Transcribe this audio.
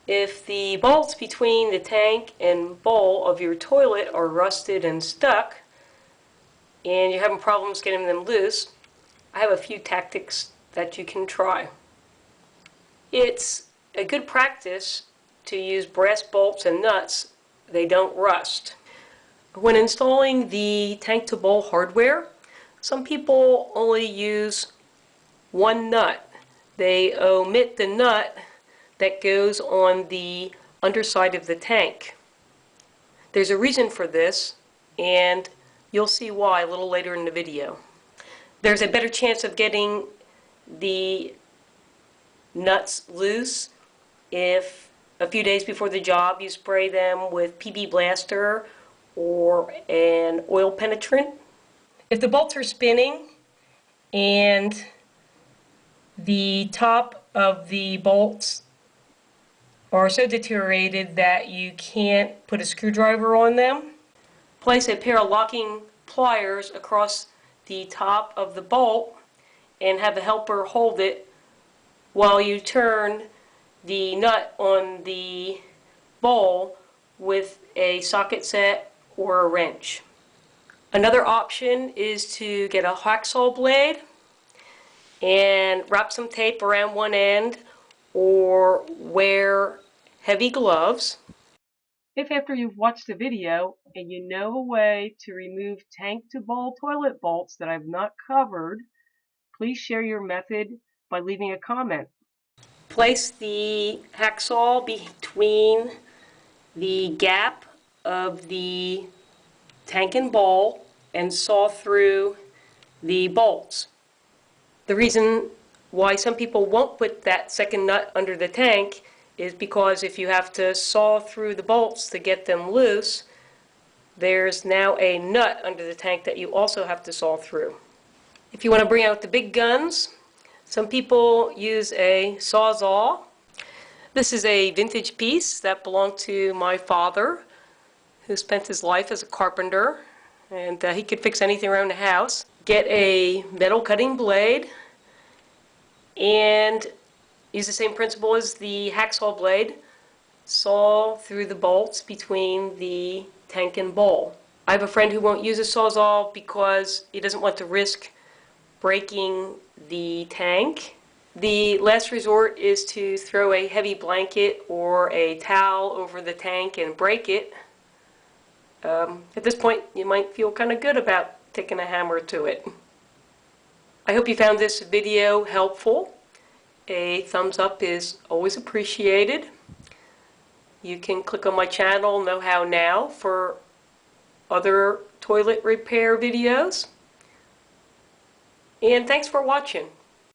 If the bolts between the tank and bowl of your toilet are rusted and stuck, and you're having problems getting them loose, I have a few tactics that you can try. It's a good practice to use brass bolts and nuts. They don't rust. When installing the tank-to-bowl hardware, some people only use one nut. They omit the nut that goes on the underside of the tank. There's a reason for this, and you'll see why a little later in the video. There's a better chance of getting the nuts loose if a few days before the job you spray them with PB Blaster or an oil penetrant. If the bolts are spinning and the top of the bolts are so deteriorated that you can't put a screwdriver on them, place a pair of locking pliers across the top of the bolt and have a helper hold it while you turn the nut on the bowl with a socket set or a wrench. Another option is to get a hacksaw blade and wrap some tape around one end or wear heavy gloves. If after you've watched the video and you know a way to remove tank-to-bowl toilet bolts that I've not covered, please share your method by leaving a comment. Place the hacksaw between the gap of the tank and bowl and saw through the bolts. The reason why some people won't put that second nut under the tank is because if you have to saw through the bolts to get them loose, there's now a nut under the tank that you also have to saw through. If you want to bring out the big guns, some people use a sawzall. This is a vintage piece that belonged to my father, who spent his life as a carpenter, and he could fix anything around the house. Get a metal cutting blade and use the same principle as the hacksaw blade. Saw through the bolts between the tank and bowl. I have a friend who won't use a sawzall because he doesn't want to risk breaking the tank. The last resort is to throw a heavy blanket or a towel over the tank and break it. At this point, you might feel kind of good about taking a hammer to it. I hope you found this video helpful. A thumbs up is always appreciated. You can click on my channel, Know How Now, for other toilet repair videos. And thanks for watching.